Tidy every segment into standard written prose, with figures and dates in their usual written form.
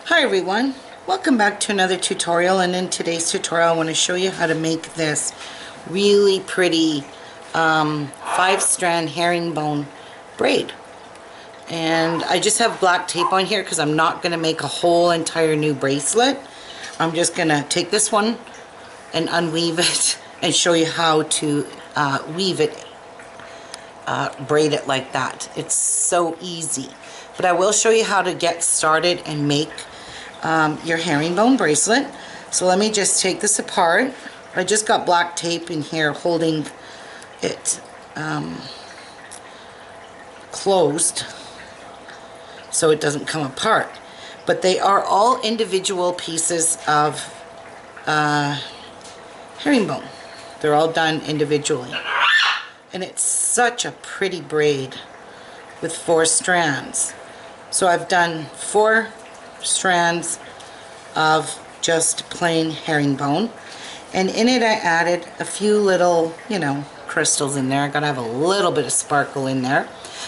Hi everyone, welcome back to another tutorial, and in today's tutorial I want to show you how to make this really pretty 5-strand herringbone braid. And I just have black tape on here because I'm not going to make a whole entire new bracelet. I'm just going to take this one and unweave it and show you how to weave it, braid it like that. It's so easy. But I will show you how to get started and make your herringbone bracelet. So let me just take this apart. I just got black tape in here holding it closed so it doesn't come apart. But they are all individual pieces of herringbone. They're all done individually. And it's such a pretty braid with 4 strands. So I've done 4 strands of just plain herringbone, and in it I added a few little, crystals in there. I gotta have a little bit of sparkle in there.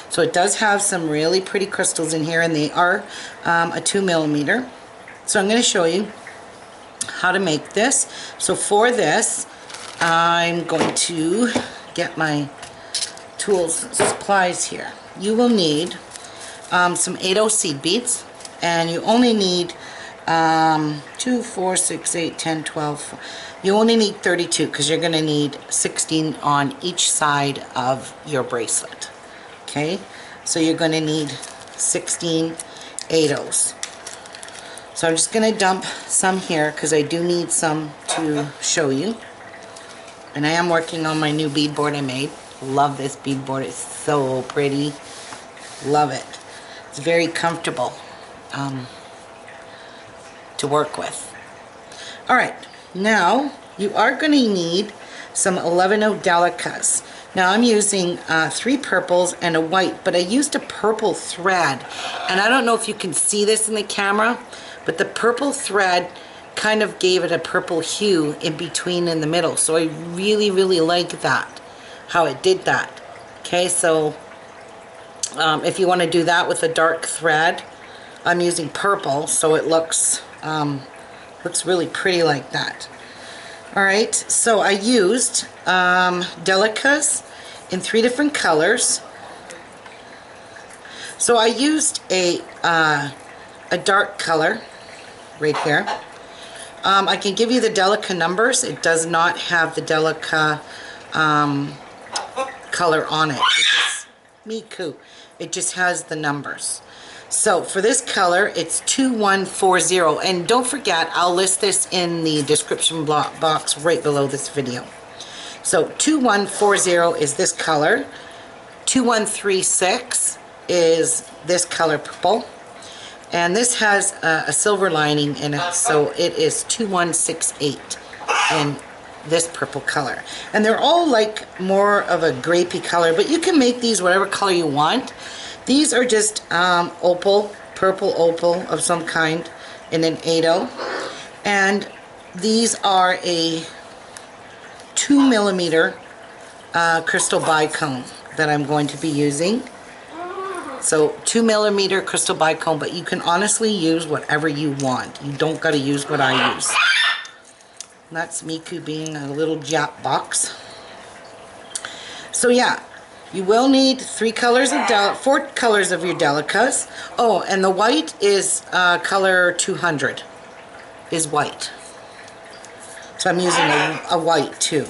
So it does have some really pretty crystals in here, and they are a 2mm. So I'm going to show you how to make this. So for this, I'm going to get my tools and supplies here. You will need some 8/0 seed beads, and you only need 2, 4, 6, 8, 10, 12. You only need 32 because you're going to need 16 on each side of your bracelet. Okay, so you're going to need 16 8/0s. So I'm just going to dump some here because I do need some to show you. And I am working on my new beadboard I made. Love this beadboard. It's so pretty. Love it. It's very comfortable to work with. Alright, now you are going to need some 11/0 Delicas. Now I'm using 3 purples and a white, but I used a purple thread, and I don't know if you can see this in the camera, but the purple thread kind of gave it a purple hue in between in the middle, so I really like that, how it did that. Okay, so if you want to do that with a dark thread, I'm using purple, so it looks really pretty like that. Alright, so I used Delicas in 3 different colors. So I used a dark color right here. I can give you the Delica numbers. It does not have the Delica color on it. It just has the numbers. So for this color, it's 2140, and don't forget, I'll list this in the description box right below this video. So 2140 is this color, 2136 is this color purple, and this has a silver lining in it, so it is 2168 in this purple color. And they're all like more of a grapey color, but you can make these whatever color you want. These are just opal, purple opal of some kind in an 8/0, and these are a 2mm crystal bicone that I'm going to be using. So 2mm crystal bicone, but you can honestly use whatever you want. You don't got to use what I use. And that's Miku being a little Jap box. So yeah. You will need 4 colors of your Delicas. Oh, and the white is color 200 is white. So I'm using a white too.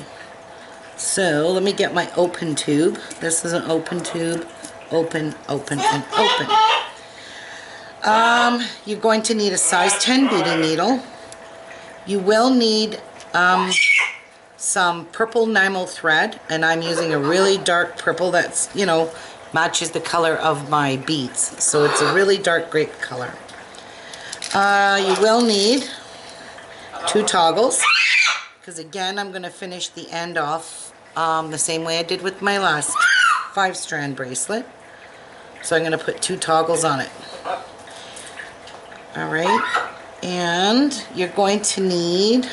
So let me get my open tube. This is an open tube. Open, open, and open. You're going to need a size 10 beading needle. You will need some purple Nymo thread, and I'm using a really dark purple that's, matches the color of my beads. So it's a really dark grape color. You will need 2 toggles, because again, I'm going to finish the end off the same way I did with my last 5-strand bracelet. So I'm going to put 2 toggles on it. Alright, and you're going to need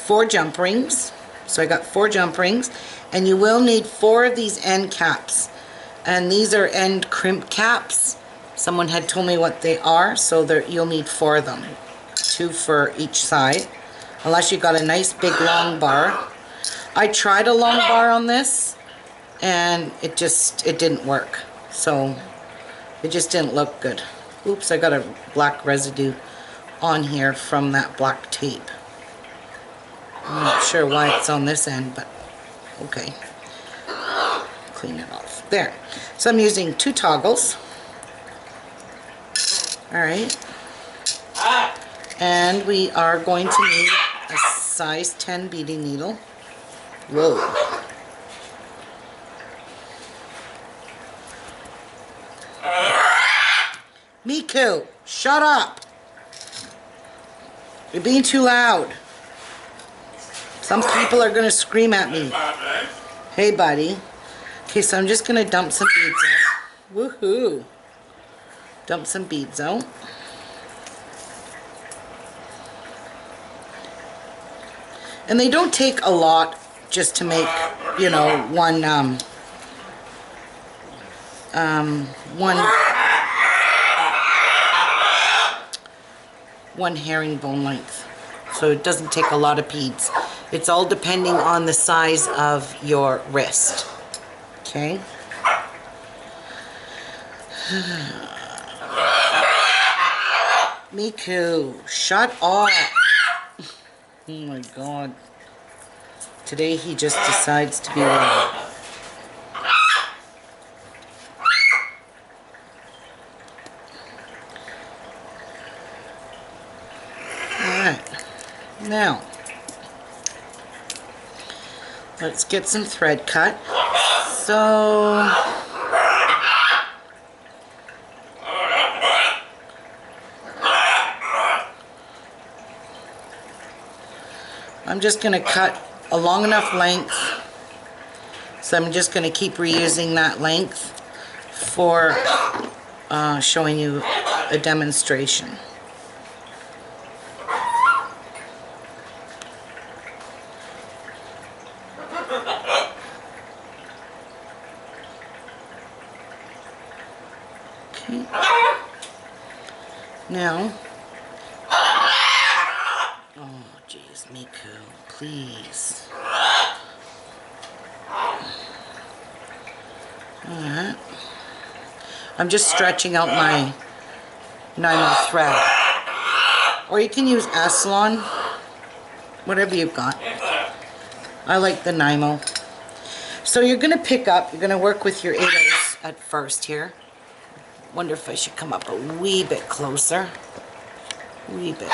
4 jump rings. So I got 4 jump rings, and you will need 4 of these end caps, and these are end crimp caps, Someone had told me what they are, so you'll need 4 of them. 2 for each side, unless you got a nice big long bar. I tried a long bar on this, and it didn't work. So it just didn't look good. Oops, I got a black residue on here from that black tape. I'm not sure why it's on this end, but okay. Clean it off. There. So I'm using 2 toggles. Alright. And we are going to need a size 10 beading needle. Whoa. Miku, shut up. You're being too loud. Some people are going to scream at me. Hey, buddy. Okay, so I'm just going to dump some beads out. Woohoo. Dump some beads out. And they don't take a lot just to make, you know, one herringbone length. So it doesn't take a lot of beads. It's all depending on the size of your wrist. Okay? Miku, shut up. Oh my god. Today he just decides to be loud. Alright. Now, let's get some thread cut. So, I'm just going to cut a long enough length, so I'm just going to keep reusing that length for showing you a demonstration. Okay. Now, oh jeez, Miku, please. Alright. I'm just stretching out my Nymo thread. Or you can use Aslan, whatever you've got. I like the Nymo. So you're going to pick up, you're going to work with your 8/0s at first here. Wonder if I should come up a wee bit closer. Wee bit.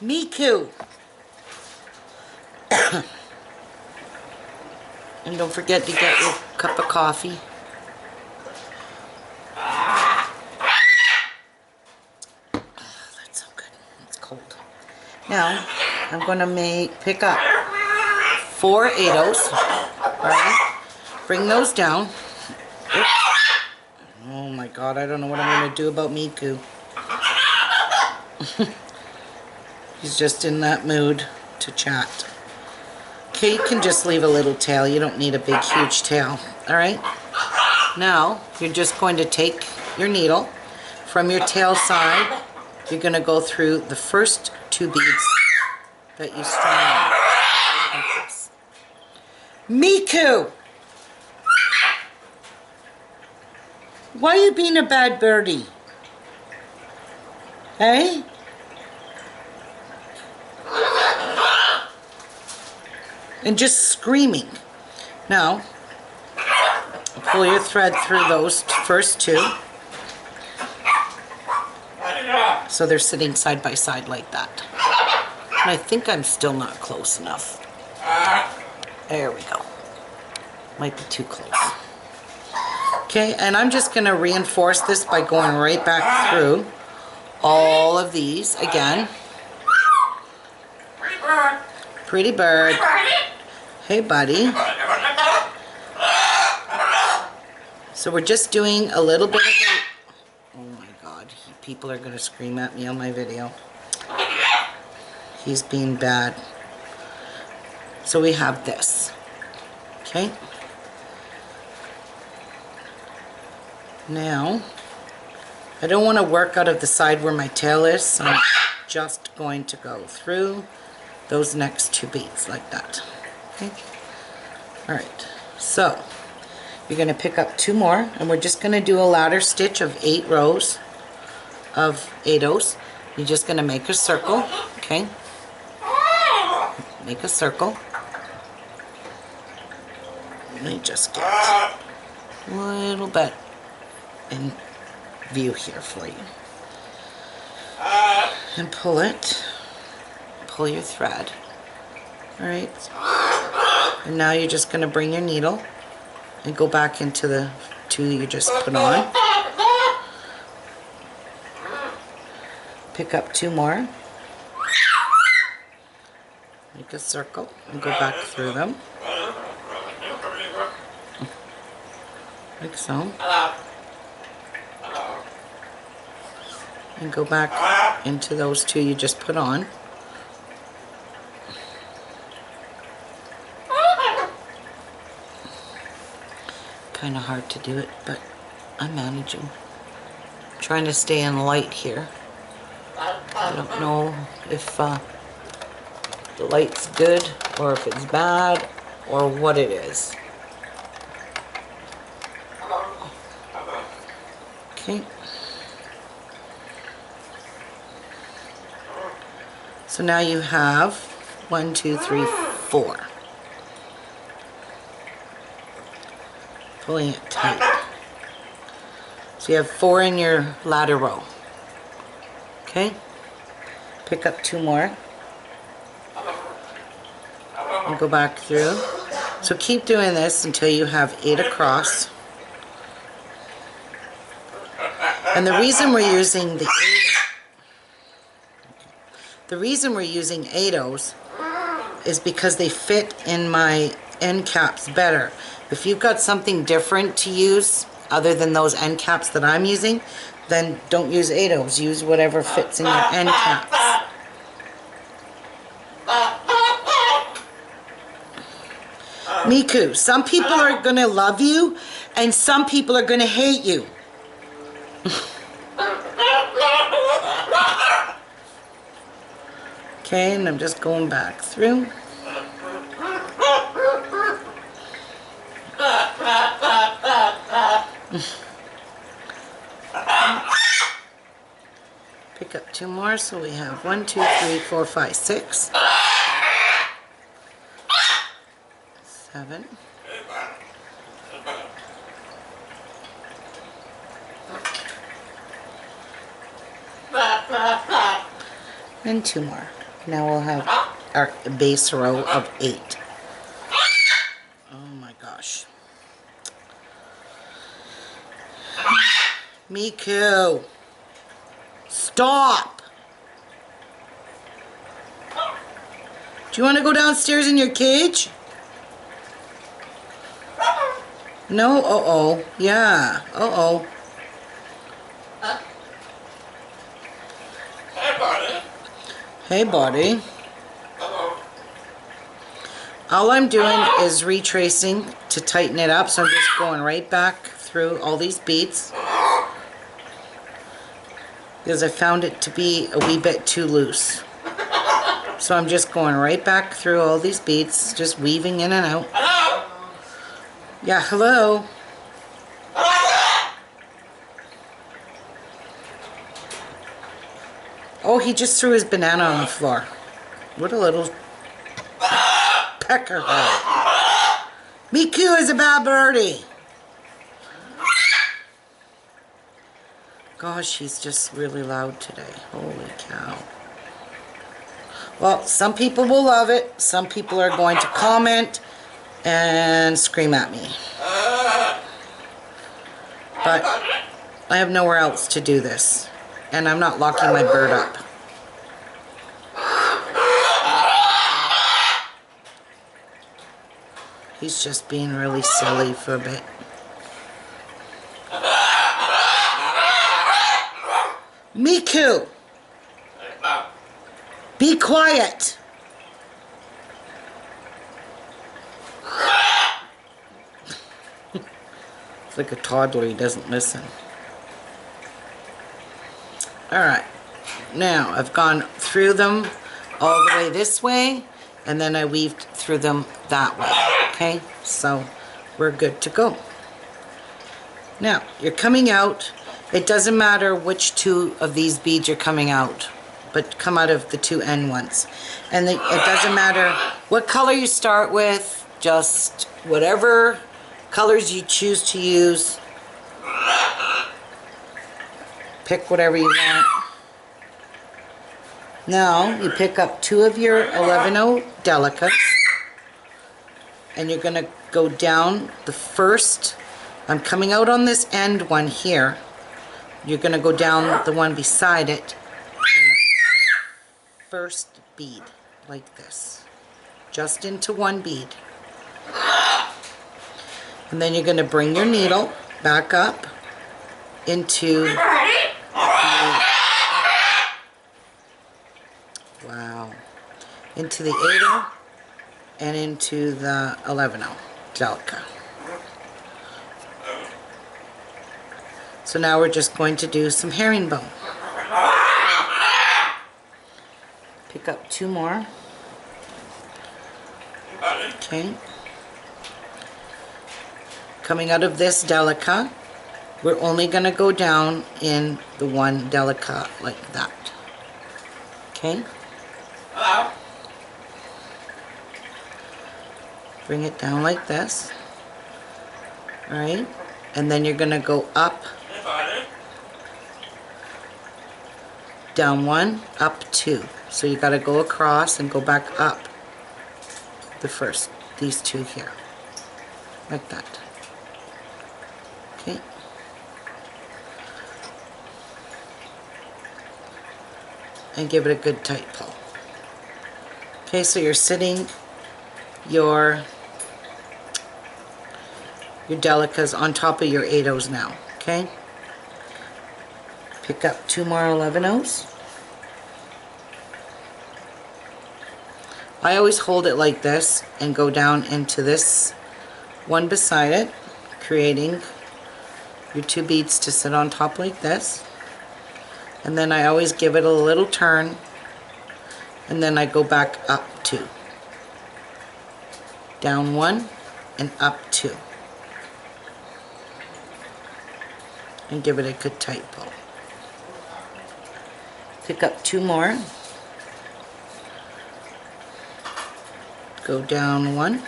Miku! And don't forget to get your cup of coffee. Oh, that's so good. It's cold. Now, I'm going to pick up 4 8/0s. Alright? Bring those down. Oops. Oh my god, I don't know what I'm going to do about Miku. He's just in that mood to chat. Okay, you can just leave a little tail. You don't need a big, huge tail. Alright? Now, you're just going to take your needle from your tail side. You're going to go through the first 2 beads that you strand. Like this. Miku! Why are you being a bad birdie? Hey? And just screaming. Now, pull your thread through those first 2. So they're sitting side by side like that. And I think I'm still not close enough. There we go. Might be too close. Okay, and I'm just going to reinforce this by going right back through all of these again. Pretty bird. Hey, buddy. So we're just doing a little bit of a... Oh my god, people are going to scream at me on my video. He's being bad. So we have this. Okay. Now, I don't want to work out of the side where my tail is, so I'm just going to go through those next 2 beads like that. Okay. Alright, so you're going to pick up 2 more, and we're just going to do a ladder stitch of 8 rows of 8/0s. You're just going to make a circle, okay? Make a circle. Let me just get a little bit in view here for you. And pull it. Pull your thread. Alright. And now you're just going to bring your needle and go back into the 2 you just put on. Pick up 2 more. Make a circle and go back through them. Like so. And go back into those 2 you just put on. Kind of hard to do it, but I'm managing. I'm trying to stay in light here. I don't know if the light's good or if it's bad or what it is. Okay. So now you have 1, 2, 3, 4. Pulling it tight. So you have 4 in your ladder row. Okay? Pick up 2 more. And go back through. So keep doing this until you have 8 across. And the reason we're using the 8/0s is because they fit in my end caps better. If you've got something different to use other than those end caps that I'm using, then don't use 8/0s. Use whatever fits in your end caps. Miku, some people are going to love you and some people are going to hate you. Okay, and I'm just going back through. Pick up 2 more, so we have 1, 2, 3, 4, 5, 6, 7, 2 more. Now we'll have our base row of 8. Oh my gosh. Miku, stop! Do you want to go downstairs in your cage? No? Uh-oh. Yeah. Uh-oh. Hey, buddy. All I'm doing is retracing to tighten it up, so I'm just going right back through all these beads because I found it to be a wee bit too loose. So I'm just going right back through all these beads, just weaving in and out. Yeah, hello. Oh, he just threw his banana on the floor. What a little peckerhead. Miku is a bad birdie. Gosh, he's just really loud today. Holy cow. Well, some people will love it. Some people are going to comment and scream at me. But I have nowhere else to do this. And I'm not locking my bird up. He's just being really silly for a bit. Miku! Be quiet! It's like a toddler, he doesn't listen. Alright, now I've gone through them all the way this way, and then I weaved through them that way. Okay, so we're good to go. Now, you're coming out. It doesn't matter which two of these beads you're coming out, but come out of the two end ones. And it doesn't matter what color you start with, just whatever colors you choose to use. Pick whatever you want. Now, you pick up two of your 11-0 Delicas, and you're going to go down the first. I'm coming out on this end one here. You're going to go down the one beside it in the first bead, like this. Just into one bead. And then you're going to bring your needle back up into into the 8-0 and into the 11-0 Delica. So now we're just going to do some herringbone. Pick up two more. Okay. Coming out of this Delica, we're only going to go down in the one Delica like that. Okay. Bring it down like this. Alright. And then you're going to go up, down one, up two. So you got to go across and go back up the first, these two here. Like that. Okay. And give it a good tight pull. Okay, so you're sitting your Delicas on top of your 8-0s now, okay? Pick up two more 11-0s. I always hold it like this and go down into this one beside it, creating your two beads to sit on top like this. And then I always give it a little turn, and then I go back up two. Down one and up two. And give it a good tight pull. Pick up two more. Go down one.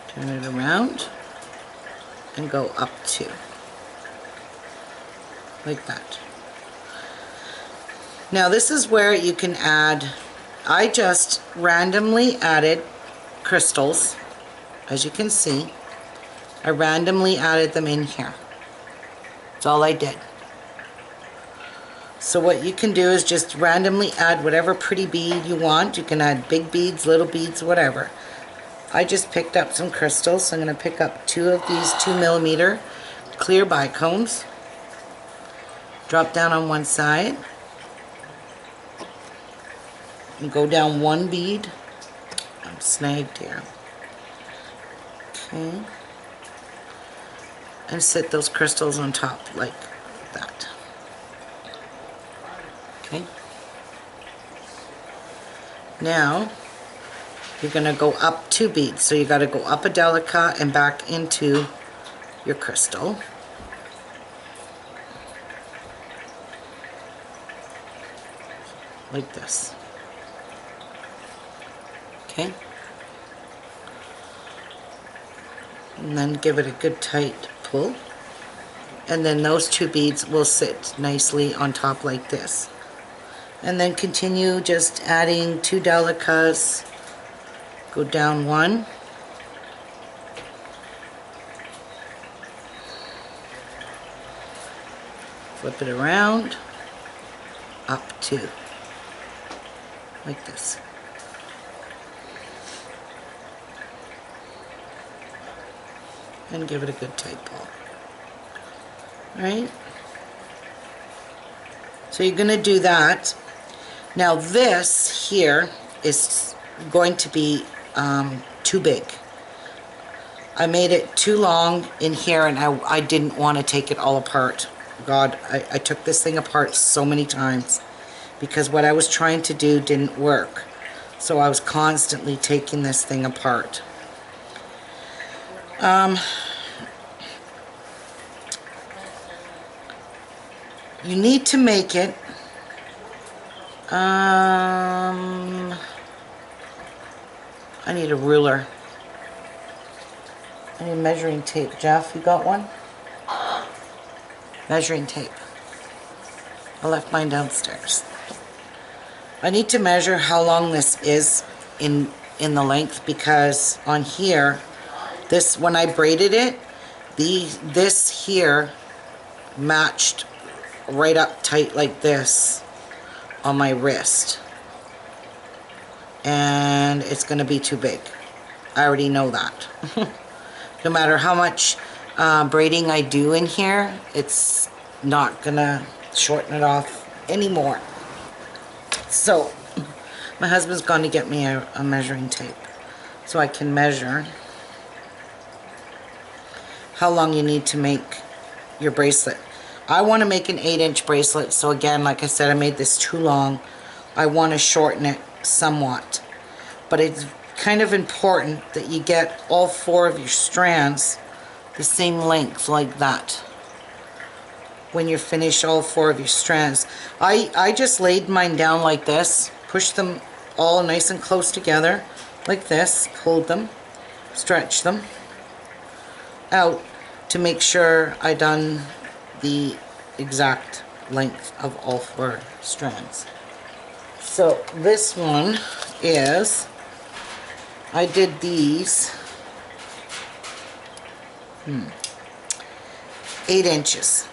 Turn it around and go up two. Like that. Now this is where you can add, I just randomly added crystals. As you can see, I randomly added them in here. That's all I did. So what you can do is just randomly add whatever pretty bead you want. You can add big beads, little beads, whatever. I just picked up some crystals. So I'm going to pick up two of these 2mm clear bicones. Drop down on one side. And go down one bead. I'm snagged here. Okay. And sit those crystals on top like that. Okay. Now you're going to go up two beads. So you got to go up a Delica and back into your crystal. Like this. Okay. And then give it a good tight pull. And then those two beads will sit nicely on top like this. And then continue just adding two Delicas. Go down one. Flip it around. Up two. Like this. And give it a good tight pull. Alright? So you're going to do that. Now this here is going to be too big. I made it too long in here, and I didn't want to take it all apart. God, I took this thing apart so many times because what I was trying to do didn't work. So I was constantly taking this thing apart. You need to make it I need a ruler. I need measuring tape. Jeff, you got one? Measuring tape. I left mine downstairs. I need to measure how long this is in the length, because on here, this, when I braided it, this here matched right up tight like this on my wrist, and it's going to be too big. I already know that. No matter how much braiding I do in here, it's not going to shorten it off anymore. So my husband's gone to get me a measuring tape so I can measure how long you need to make your bracelet. I want to make an 8-inch bracelet, so again, like I said, I made this too long. I want to shorten it somewhat, but it's kind of important that you get all 4 of your strands the same length like that when you finish all 4 of your strands. I just laid mine down like this, pushed them all nice and close together like this, pulled them, stretched them out to make sure I done the exact length of all 4 strands. So this one is, I did these 8 inches.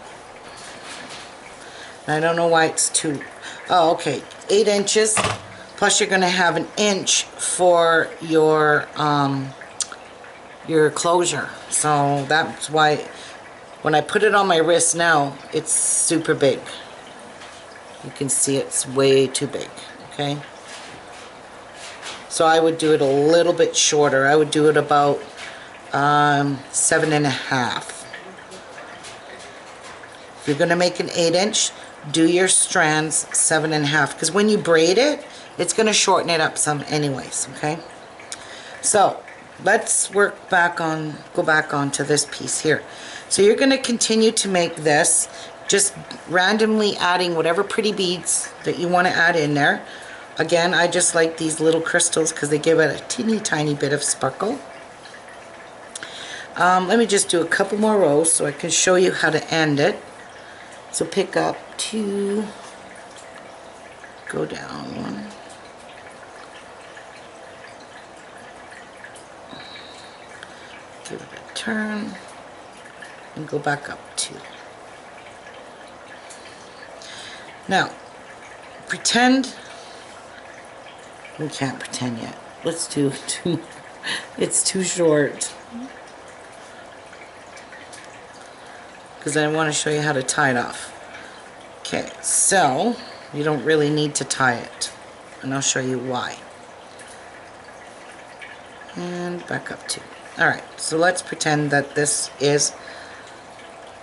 I don't know why it's too, oh okay, 8 inches, plus you're going to have an inch for your closure. So that's why when I put it on my wrist now, it's super big. You can see it's way too big, okay? So I would do it a little bit shorter. I would do it about 7.5. If you're going to make an 8-inch, do your strands 7.5, because when you braid it, it's going to shorten it up some anyways, okay? So let's go back onto this piece here. So you're going to continue to make this, just randomly adding whatever pretty beads that you want to add in there. Again, I just like these little crystals because they give it a teeny tiny bit of sparkle. Let me just do a couple more rows so I can show you how to end it. So pick up 2, go down 1, give it a turn, and go back up 2. Now, pretend, we can't pretend yet. Let's do 2, it's too short. Because I want to show you how to tie it off. Okay, so you don't really need to tie it, and I'll show you why. And back up 2. Alright, so let's pretend that this is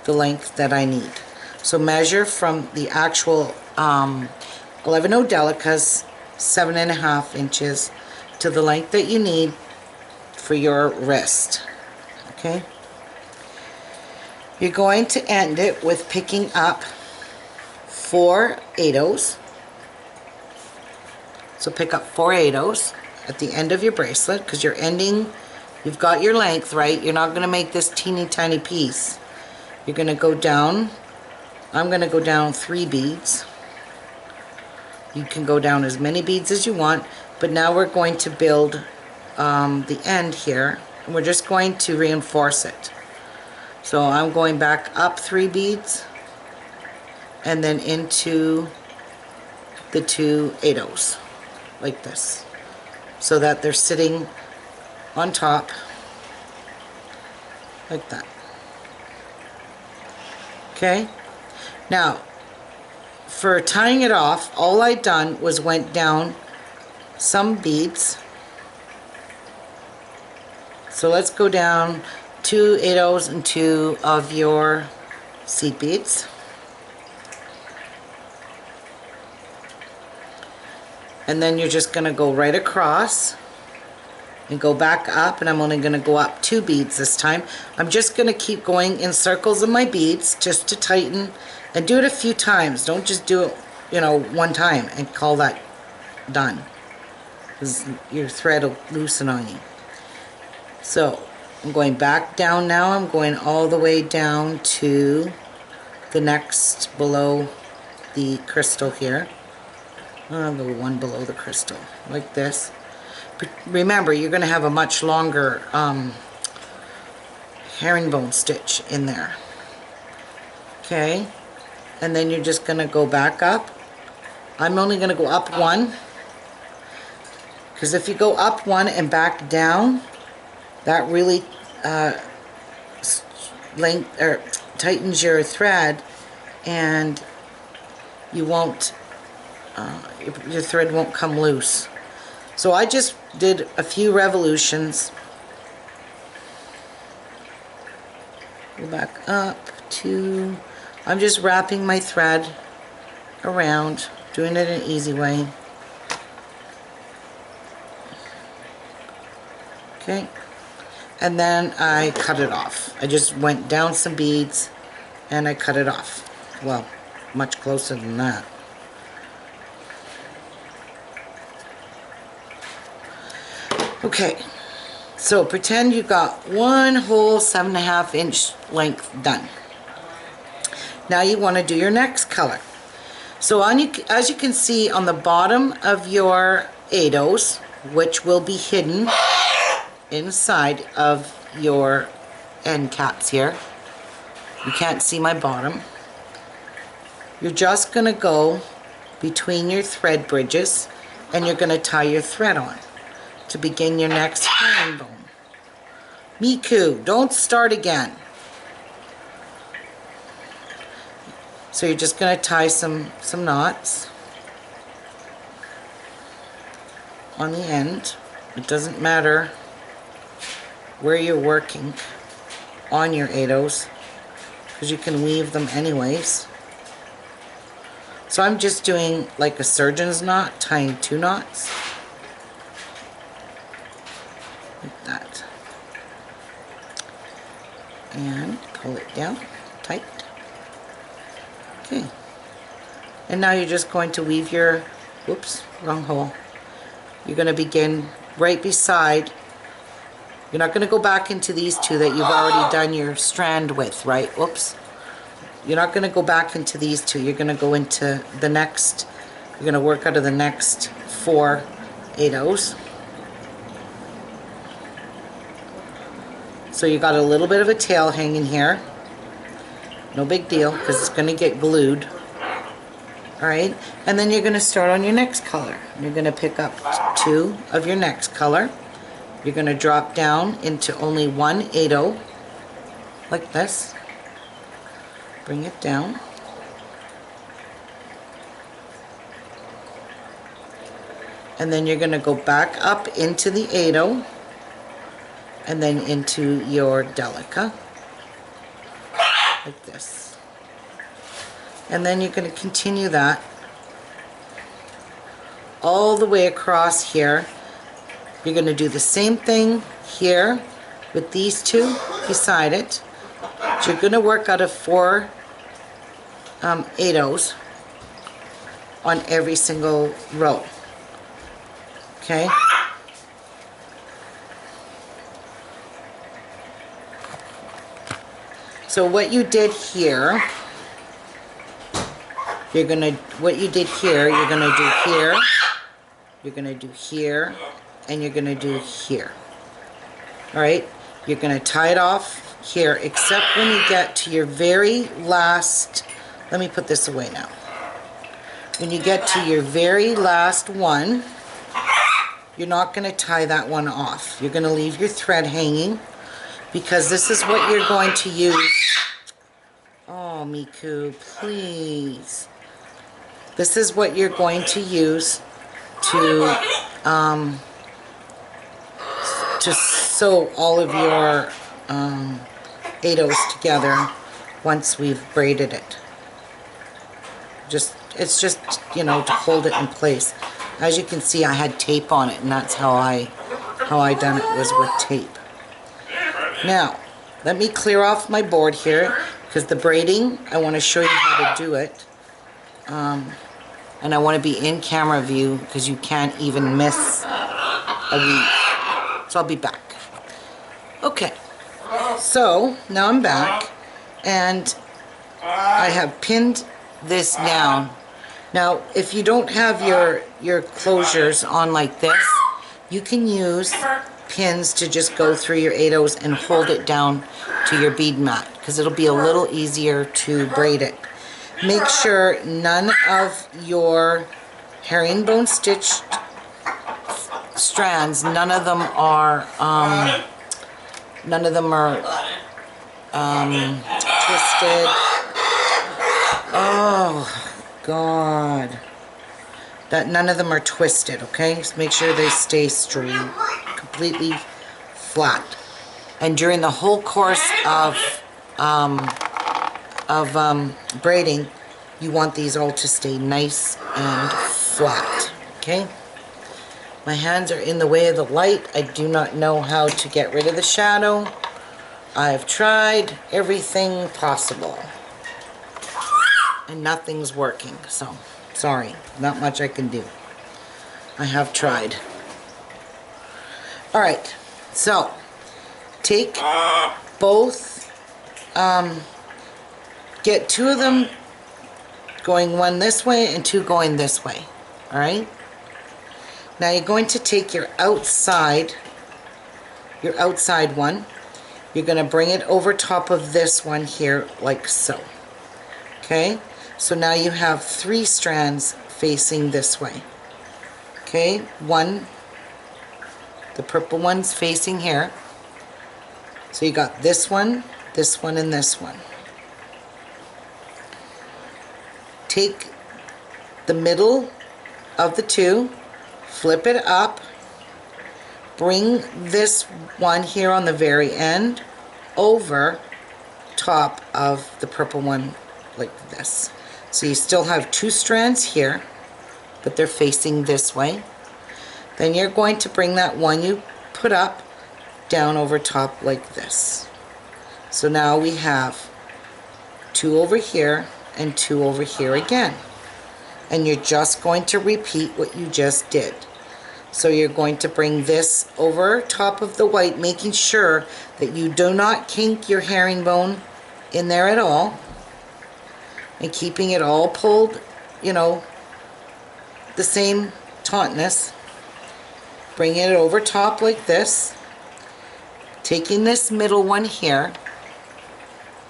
the length that I need. So measure from the actual 11.0 Delicas 7.5 inches to the length that you need for your wrist. Okay? You're going to end it with picking up 4 8/0s. So pick up 4 8/0s at the end of your bracelet, because you're ending, you've got your length, right? You're not going to make this teeny tiny piece. You're going to go down, I'm going to go down 3 beads. You can go down as many beads as you want, but now we're going to build the end here, and we're just going to reinforce it. So I'm going back up 3 beads and then into the 2 8/0s like this, so that they're sitting on top like that. Okay, now for tying it off, all I done was went down some beads, So let's go down 2 8/0s and 2 of your seed beads. And then you're just going to go right across and go back up, and I'm only going to go up 2 beads this time. I'm just going to keep going in circles of my beads just to tighten, and do it a few times. Don't just do it, you know, one time and call that done, because your thread will loosen on you. So I'm going back down now. I'm going all the way down to the next below the crystal here. The one below the crystal, like this. But remember, you're going to have a much longer herringbone stitch in there. Okay, and then you're just going to go back up. I'm only going to go up 1, because if you go up 1 and back down, that really tightens your thread, and you won't. Your thread won't come loose. So I just did a few revolutions. Go back up to, I'm just wrapping my thread around, doing it an easy way. Okay, and then I cut it off. I just went down some beads and I cut it off. Well, much closer than that. Okay, so pretend you got one whole 7.5 inch length done. Now you want to do your next color. So as you can see on the bottom of your 8/0s, which will be hidden inside of your end caps here, you can't see my bottom. You're just going to go between your thread bridges, and you're going to tie your thread on to begin your next herringbone. Miku, don't start again. So you're just going to tie some knots on the end. It doesn't matter where you're working on your 8/0s, because you can weave them anyways. So I'm just doing like a surgeon's knot, tying 2 knots. Like that. And pull it down tight. Okay. And now you're just going to weave your, whoops, wrong hole. You're going to begin right beside. You're not going to go back into these 2 that you've already done your strand with, right? Whoops. You're not going to go back into these 2. You're going to go into the next, you're going to work out of the next 4 8/0s. So you got a little bit of a tail hanging here. No big deal, because it's going to get glued. Alright, and then you're going to start on your next color. You're going to pick up 2 of your next color. You're going to drop down into only 1 8/0, like this. Bring it down. And then you're going to go back up into the 8/0, and then into your Delica, like this. And then you're going to continue that all the way across here. You're going to do the same thing here with these 2 beside it. So you're going to work out of 4 8/0s on every single row. Okay? So what you did here, you're gonna do here, you're gonna do here, and you're gonna do here. Alright? You're gonna tie it off here, except when you get to your very last, let me put this away now. When you get to your very last one, you're not gonna tie that one off. You're gonna leave your thread hanging, because this is what you're going to use. Oh, Miku, please. This is what you're going to use to to sew all of your ADOs together once we've braided it. It's just, you know, to hold it in place. As you can see, I had tape on it, and that's how I done it, was with tape. Now, let me clear off my board here, because the braiding, I want to show you how to do it. And I want to be in camera view, because you can't even miss a weave. So I'll be back. Okay, so now I'm back, and I have pinned this down. Now, if you don't have your closures on like this, you can use pins to just go through your ADOs and hold it down to your bead mat, because it'll be a little easier to braid it. Make sure none of your herringbone stitched strands, none of them are twisted. Oh God, that none of them are twisted. Okay, just make sure they stay straight, completely flat. And during the whole course of braiding, you want these all to stay nice and flat. Okay, my hands are in the way of the light. I do not know how to get rid of the shadow. I've tried everything possible, and nothing's working, so sorry, not much I can do. I have tried. Alright, so take both, get two of them going one this way and two going this way. Alright, now you're going to take your outside one, you're going to bring it over top of this one here like so. Okay, so now you have 3 strands facing this way. Okay, one, the purple one's facing here. So you got this one, and this one. Take the middle of the two, flip it up, bring this one here on the very end over top of the purple one like this. So you still have 2 strands here, but they're facing this way. Then you're going to bring that one you put up down over top like this. So now we have 2 over here and 2 over here again. And you're just going to repeat what you just did. So you're going to bring this over top of the white, making sure that you do not kink your herringbone in there at all, and keeping it all pulled, you know, the same tautness. Bring it over top like this, taking this middle one here,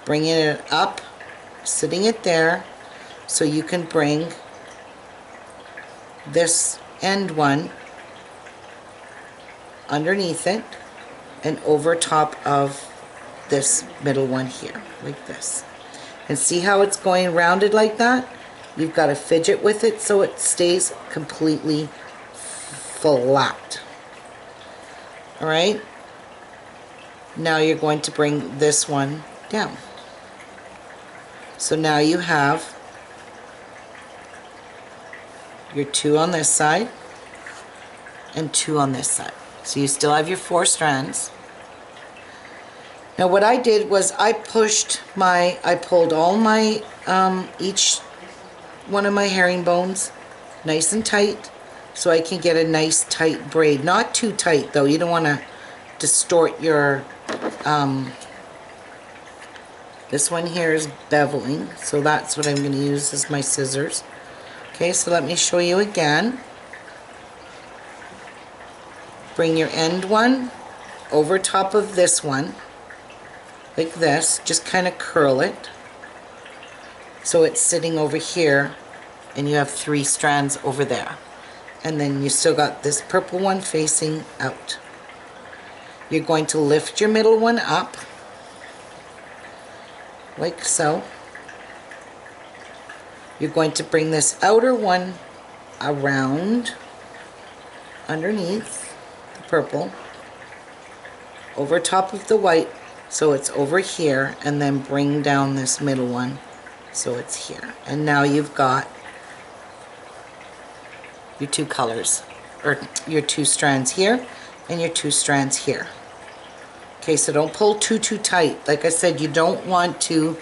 bringing it up, sitting it there, so you can bring this end one underneath it and over top of this middle one here like this. And see how it's going rounded like that? You've got to fidget with it so it stays completely flat. Alright? Now you're going to bring this one down. So now you have your 2 on this side and 2 on this side. So you still have your 4 strands. Now what I did was I pulled all my, each one of my herringbones nice and tight so I can get a nice tight braid. Not too tight though, you don't want to distort your, this one here is beveling, so that's what I'm going to use as my scissors. Okay, so let me show you again. Bring your end one over top of this one like this, just kind of curl it so it's sitting over here and you have 3 strands over there, and then you still got this purple one facing out. You're going to lift your middle one up like so. You're going to bring this outer one around underneath the purple over top of the white so it's over here, and then bring down this middle one so it's here. And now you've got your two colors, or your two strands here and your two strands here. Okay, so don't pull too tight. Like I said, you don't want to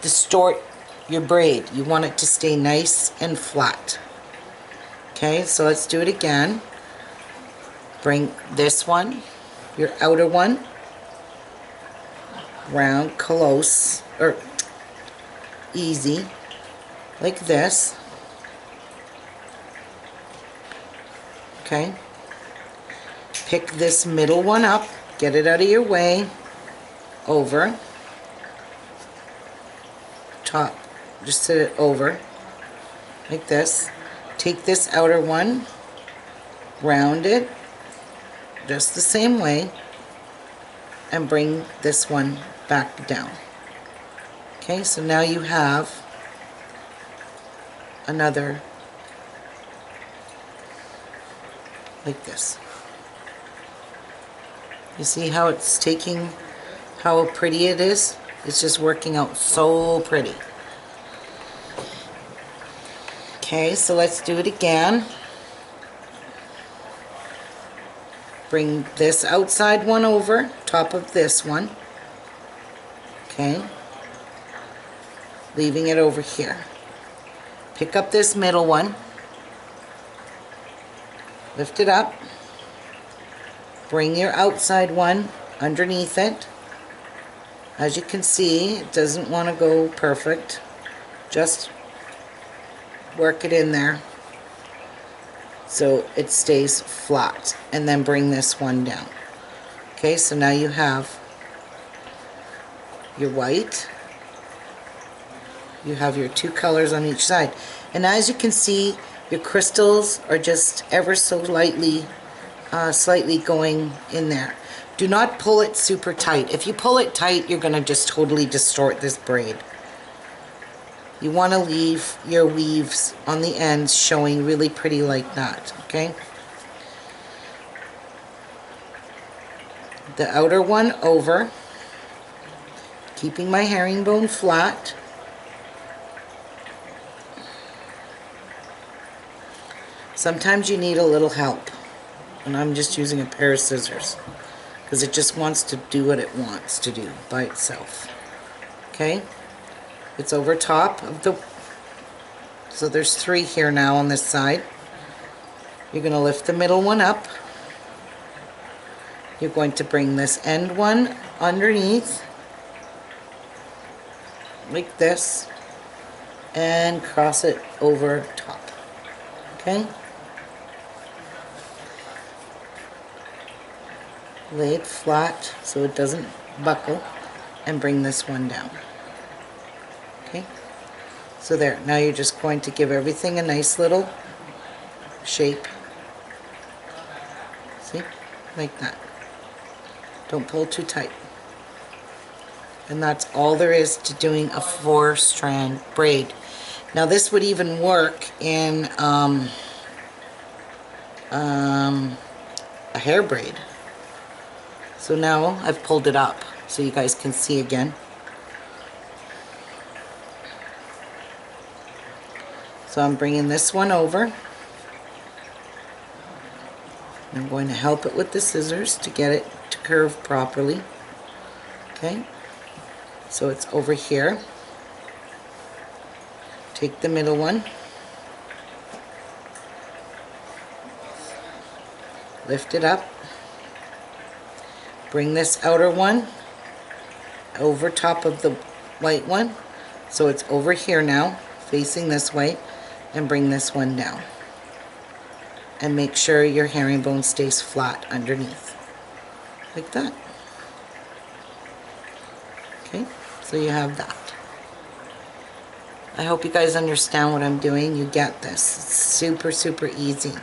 distort your braid. You want it to stay nice and flat. Okay, so let's do it again. Bring this one, your outer one, round close, or easy, like this. Okay, pick this middle one up, get it out of your way, over, top, just sit it over, like this. Take this outer one, round it, just the same way, and bring this one back down. Okay, so now you have another like this. You see how it's taking, how pretty it is? It's just working out so pretty. Okay, so let's do it again. Bring this outside one over top of this one. Okay, leaving it over here. Pick up this middle one, lift it up, bring your outside one underneath it. As you can see, it doesn't want to go perfect. Just work it in there so it stays flat, and then bring this one down. Okay, so now you have your white, you have your two colors on each side, and as you can see, your crystals are just ever so lightly slightly going in there. Do not pull it super tight. If you pull it tight, you're going to just totally distort this braid. You want to leave your weaves on the ends showing really pretty like that, okay? The outer one over, keeping my herringbone flat. Sometimes you need a little help, and I'm just using a pair of scissors because it just wants to do what it wants to do by itself. Okay? It's over top of the, so there's three here now on this side. You're going to lift the middle one up. You're going to bring this end one underneath, like this, and cross it over top. Okay? Lay it flat so it doesn't buckle, and bring this one down. Okay, so there, now you're just going to give everything a nice little shape. See, like that. Don't pull too tight. And that's all there is to doing a 4-strand braid. Now this would even work in a hair braid. So now I've pulled it up so you guys can see again. So I'm bringing this one over. I'm going to help it with the scissors to get it to curve properly. Okay, so it's over here. Take the middle one, lift it up, bring this outer one over top of the white one, so it's over here now, facing this way, and bring this one down. And make sure your herringbone stays flat underneath, like that. Okay, so you have that. I hope you guys understand what I'm doing. You get this. It's super, super easy.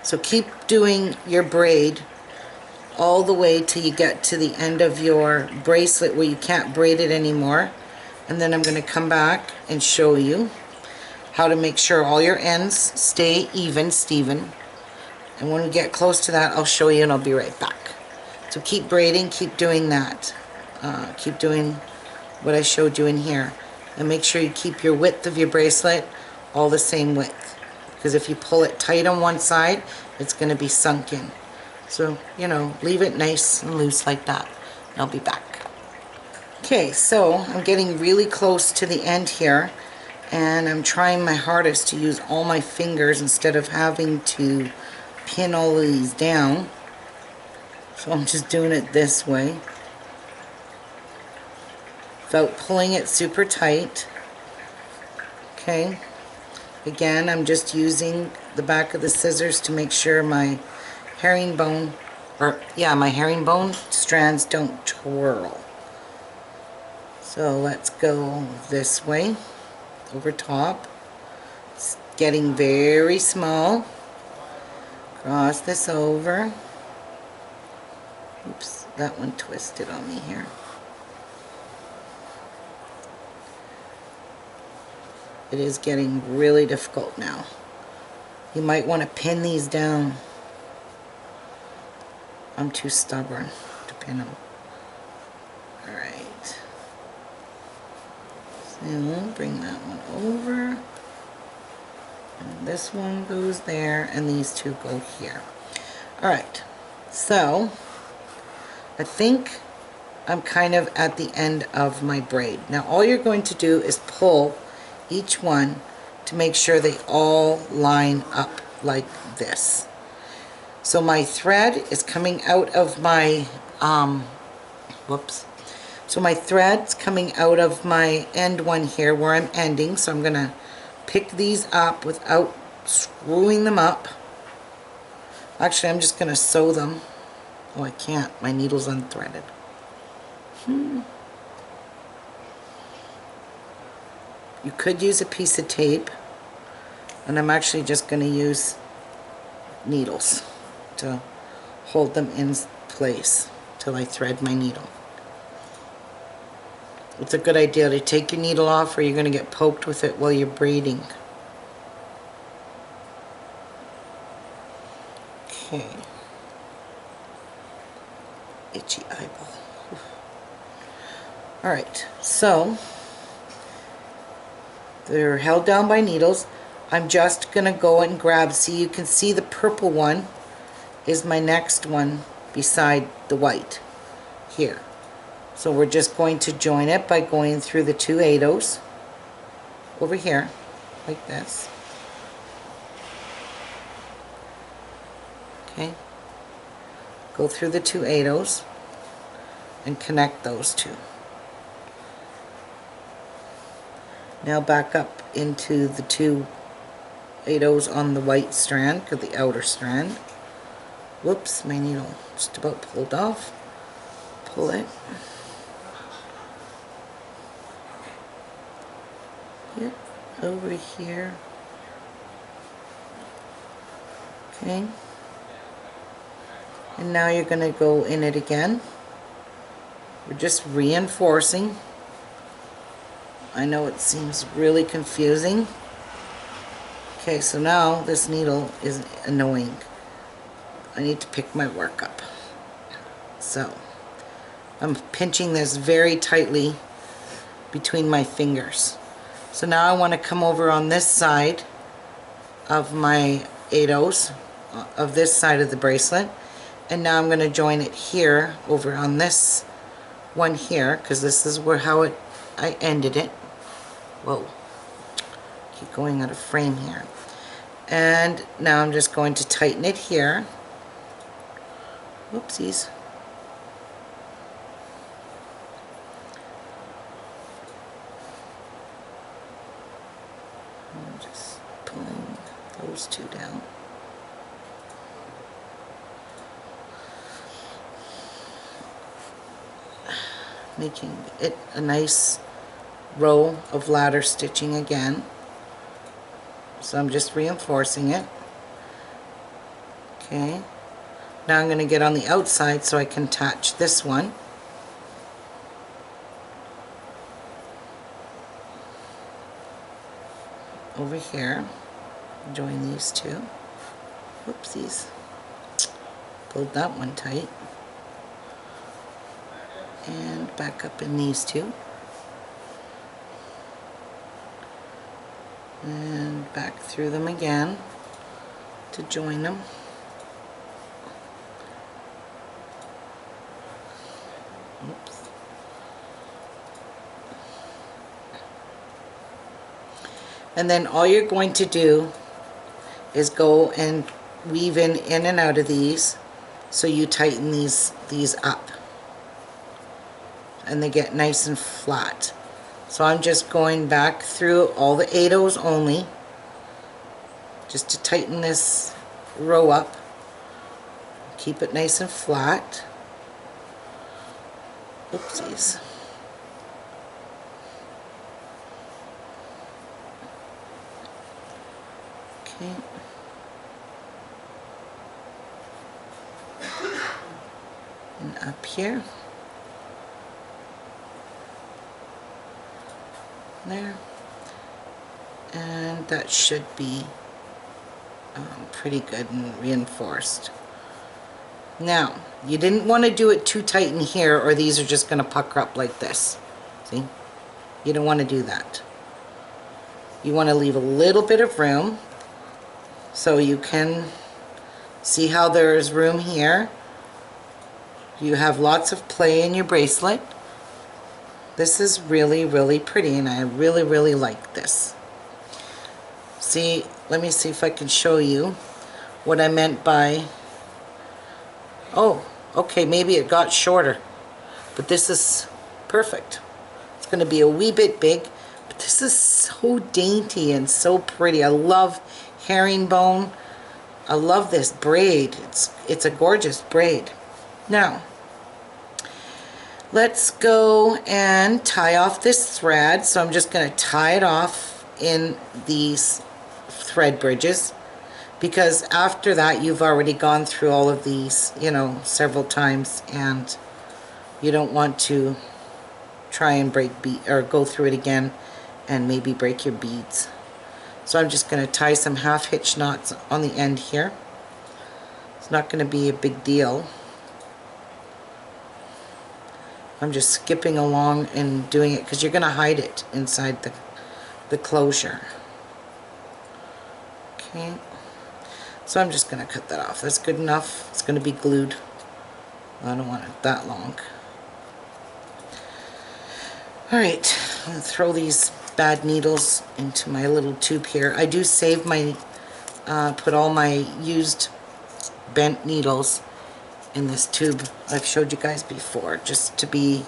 So keep doing your braid all the way till you get to the end of your bracelet where you can't braid it anymore. And then I'm going to come back and show you how to make sure all your ends stay even, Steven. And when we get close to that, I'll show you and I'll be right back. So keep braiding, keep doing that. Keep doing what I showed you in here. And make sure you keep your width of your bracelet all the same width. Because if you pull it tight on one side, it's going to be sunken. So, you know, leave it nice and loose like that. And I'll be back. Okay, so I'm getting really close to the end here. And I'm trying my hardest to use all my fingers instead of having to pin all of these down. So I'm just doing it this way without pulling it super tight. Okay, again, I'm just using the back of the scissors to make sure my herringbone, my herringbone strands don't twirl. So let's go this way, over top. It's getting very small. Cross this over. Oops, that one twisted on me here. It is getting really difficult now. You might want to pin these down. I'm too stubborn to pin them. Alright. So bring that one over. And this one goes there, and these two go here. Alright, so I think I'm kind of at the end of my braid. Now all you're going to do is pull each one to make sure they all line up like this. So my thread is coming out of my so my thread's coming out of my end one here where I'm ending, so I'm gonna pick these up without screwing them up. Actually, I'm just gonna sew them. Oh, I can't, my needle's unthreaded. You could use a piece of tape, and I'm actually just going to use needles to hold them in place till I thread my needle. It's a good idea to take your needle off, or you're going to get poked with it while you're braiding. Okay. Itchy eyeball. Alright, so they're held down by needles. I'm just going to go and grab, see, you can see the purple one is my next one beside the white here. So we're just going to join it by going through the 2 eighths over here, like this. Okay. Go through the 2 eighths and connect those two. Now back up into the 2 eighths on the white strand, or the outer strand. Whoops, my needle just about pulled off. Pull it. Yep, over here. Okay. And now you're going to go in it again. We're just reinforcing. I know it seems really confusing. Okay, so now this needle is annoying. I need to pick my work up. So, I'm pinching this very tightly between my fingers. So now I want to come over on this side of my 8/0 of this side of the bracelet, and now I'm going to join it here over on this one here, because this is where I ended it. Whoa, keep going out of frame here. And now I'm just going to tighten it here. Whoopsies. I'm just pulling those two down. Making it a nice row of ladder stitching again. So I'm just reinforcing it. Okay. Now I'm going to get on the outside so I can attach this one. Over here. Join these two. Whoopsies. Pulled that one tight. And back up in these two. And back through them again to join them. Oops. And then all you're going to do is go and weave in and out of these, so you tighten these up and they get nice and flat. So I'm just going back through all the 8/0s only, just to tighten this row up, keep it nice and flat. Oopsies. Okay. And up here. There. And that should be pretty good and reinforced. Now, you didn't want to do it too tight in here, or these are just going to pucker up like this. See? You don't want to do that. You want to leave a little bit of room, so you can see how there's room here. You have lots of play in your bracelet. This is really, really pretty, and I really, really like this. See, let me see if I can show you what I meant by, oh, okay, maybe it got shorter, but this is perfect. It's going to be a wee bit big, but this is so dainty and so pretty. I love herringbone. I love this braid. It's a gorgeous braid. Now, let's go and tie off this thread. So I'm just going to tie it off in these thread bridges, because after that you've already gone through all of these, you know, several times, and you don't want to try and break or go through it again and maybe break your beads. So I'm just going to tie some half hitch knots on the end here. It's not going to be a big deal. I'm just skipping along and doing it because you're going to hide it inside the closure. Okay, so I'm just going to cut that off. That's good enough. It's going to be glued. I don't want it that long. Alright, I'm going to throw these bad needles into my little tube here. I do save my, put all my used bent needles in this tube. I've showed you guys before, just to be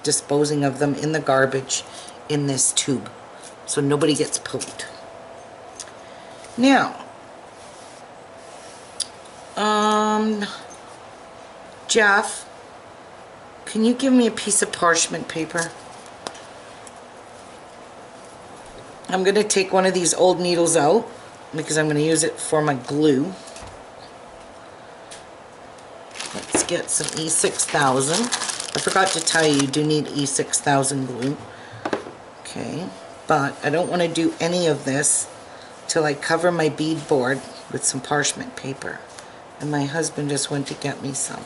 disposing of them in the garbage in this tube, so nobody gets poked. Now, Jeff, can you give me a piece of parchment paper? I'm going to take one of these old needles out because I'm going to use it for my glue. Let's get some E6000. I forgot to tell you, you do need E6000 glue. Okay, but I don't want to do any of this till I cover my bead board with some parchment paper. And my husband just went to get me some.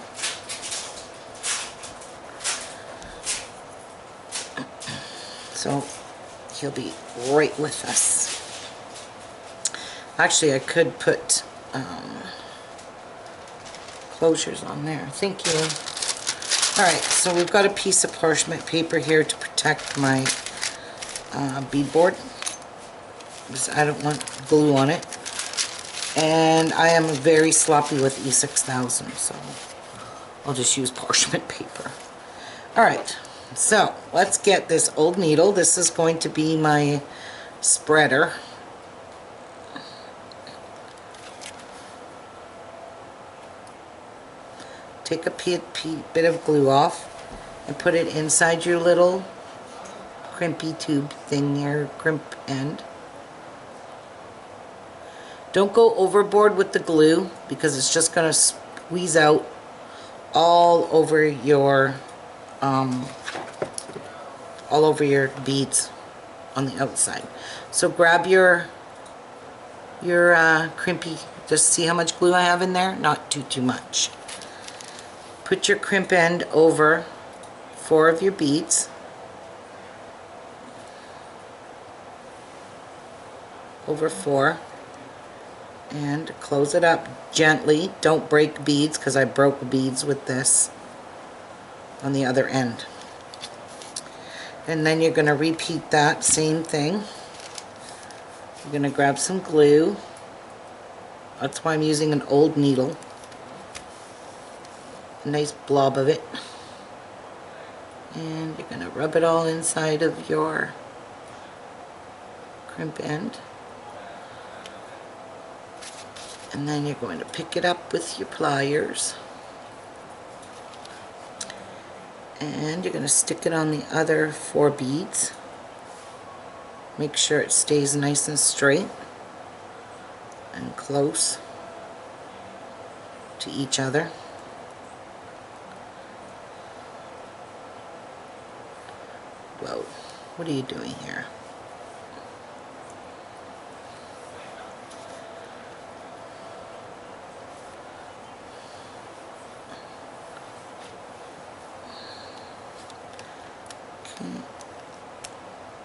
So he'll be right with us. Actually, I could put closures on there. Thank you. Alright, so we've got a piece of parchment paper here to protect my bead board, because I don't want glue on it. And I am very sloppy with E6000, so I'll just use parchment paper. Alright, so let's get this old needle. This is going to be my spreader. Take a bit of glue off and put it inside your little crimpy tube thing here, crimp end. Don't go overboard with the glue, because it's just going to squeeze out all over your beads on the outside. So grab your crimpy Just see how much glue I have in there? Not too much. Put your crimp end over 4 of your beads. Over 4. And close it up gently. Don't break beads, because I broke beads with this on the other end. And then you're going to repeat that same thing. You're going to grab some glue. That's why I'm using an old needle. A nice blob of it. And you're going to rub it all inside of your crimp end. And then you're going to pick it up with your pliers. And you're going to stick it on the other 4 beads. Make sure it stays nice and straight and close to each other. Whoa, what are you doing here?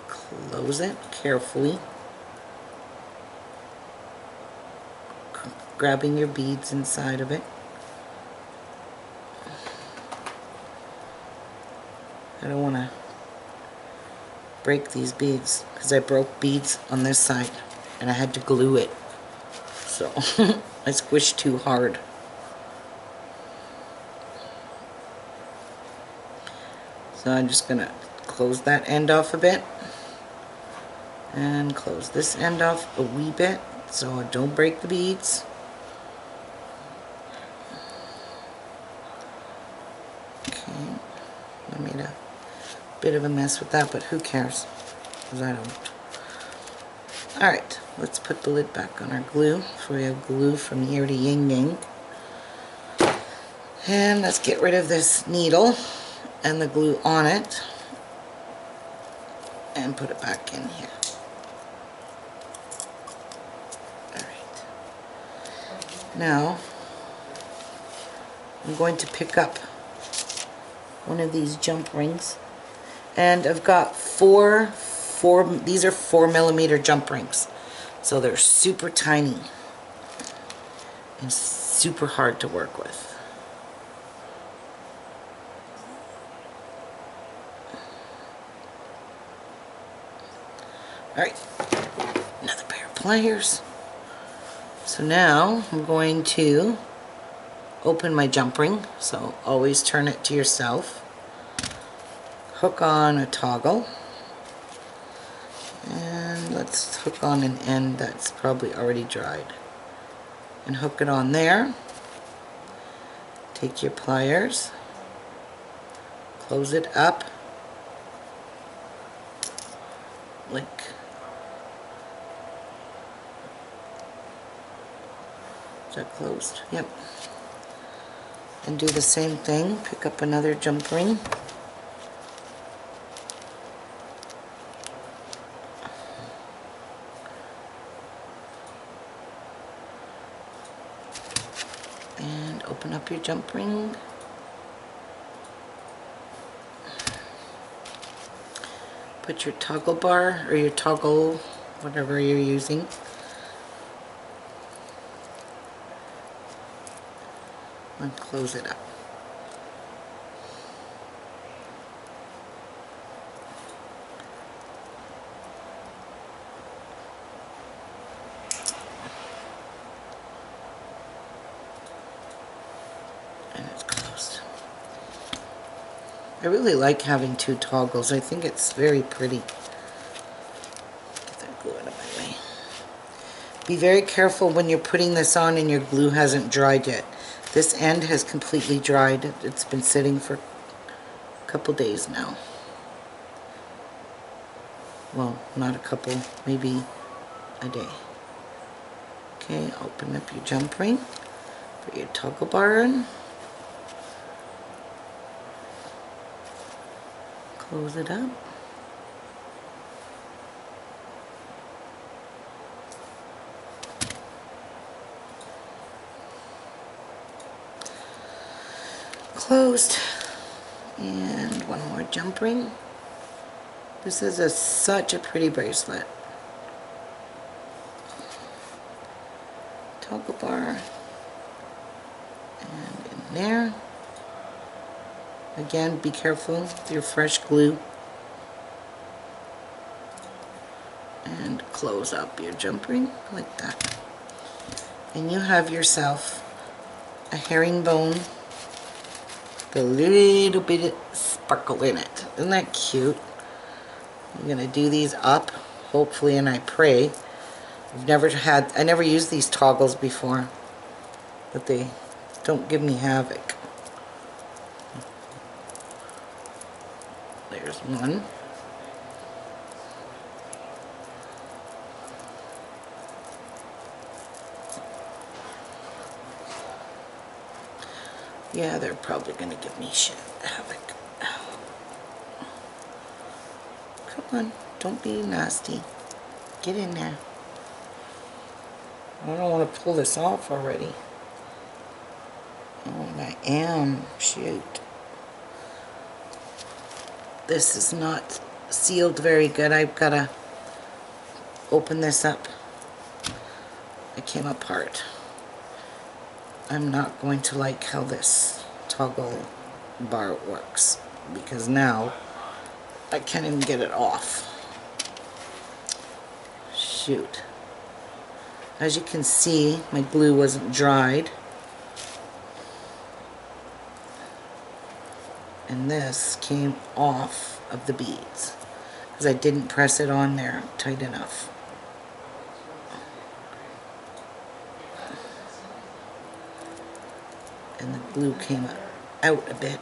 Close it carefully, grabbing your beads inside of it. I don't want to break these beads because I broke beads on this side and I had to glue it, so I squished too hard. So I'm just gonna close that end off a bit and close this end off a wee bit so don't break the beads. Okay, I made a bit of a mess with that, but who cares, because I don't. Alright, let's put the lid back on our glue, so we have glue from here to yin yang. And let's get rid of this needle and the glue on it and put it back in here. Alright. Now I'm going to pick up one of these jump rings, and I've got these are 4mm jump rings, so they're super tiny and super hard to work with. Alright, another pair of pliers. So now I'm going to open my jump ring, so always turn it to yourself. Hook on a toggle, and let's hook on an end that's probably already dried. And hook it on there. Take your pliers, close it up like is that closed? Yep. And do the same thing. Pick up another jump ring. And open up your jump ring. Put your toggle bar, or your toggle, whatever you're using, and close it up. And it's closed. I really like having 2 toggles. I think it's very pretty. Get that glue out of my way. Be very careful when you're putting this on and your glue hasn't dried yet. This end has completely dried. It's been sitting for a couple days now. Well, not a couple, maybe a day. Okay, open up your jump ring, put your toggle bar in, close it up. closed. And one more jump ring. This is such a pretty bracelet. Toggle bar. And in there. Again, be careful with your fresh glue. And close up your jump ring like that. And you have yourself a herringbone with a little bit of sparkle in it. Isn't that cute? I'm gonna do these up, hopefully, and I pray. I never used these toggles before, but they don't give me havoc. There's one. Yeah, they're probably gonna give me havoc. Come on, don't be nasty. Get in there. I don't want to pull this off already. Oh, and I am. Shoot. This is not sealed very good. I've got to open this up. It came apart. I'm not going to like how this toggle bar works, because now I can't even get it off. Shoot. As you can see, my glue wasn't dried. And this came off of the beads because I didn't press it on there tight enough. And the glue came out a bit.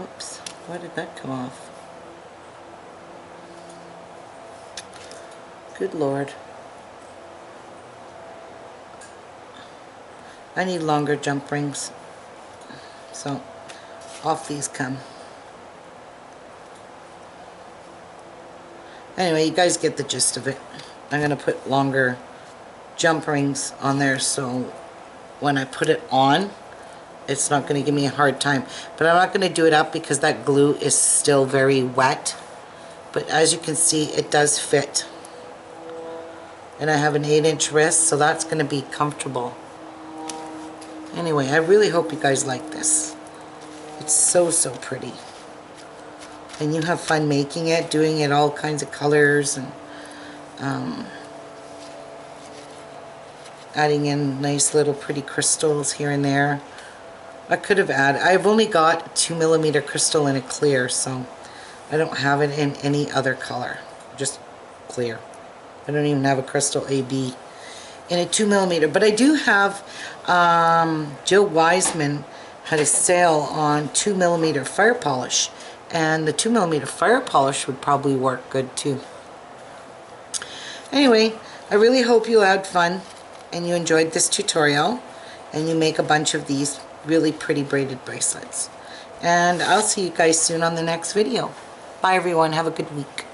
Oops, why did that come off? Good Lord. I need longer jump rings. So, off these come. Anyway, you guys get the gist of it. I'm going to put longer jump rings on there so when I put it on, it's not going to give me a hard time. But I'm not going to do it up because that glue is still very wet. But as you can see, it does fit. And I have an 8-inch wrist, so that's going to be comfortable. Anyway, I really hope you guys like this. It's so, so pretty. And you have fun making it, doing it all kinds of colors, and adding in nice little pretty crystals here and there. I could have added, I've only got a 2mm crystal in a clear, so I don't have it in any other color, just clear. I don't even have a crystal AB in a 2mm, but I do have, Jill Wiseman had a sale on 2mm fire polish, and the 2mm fire polish would probably work good too. Anyway, I really hope you had fun and you enjoyed this tutorial and you make a bunch of these really pretty braided bracelets. And I'll see you guys soon on the next video. Bye everyone, have a good week.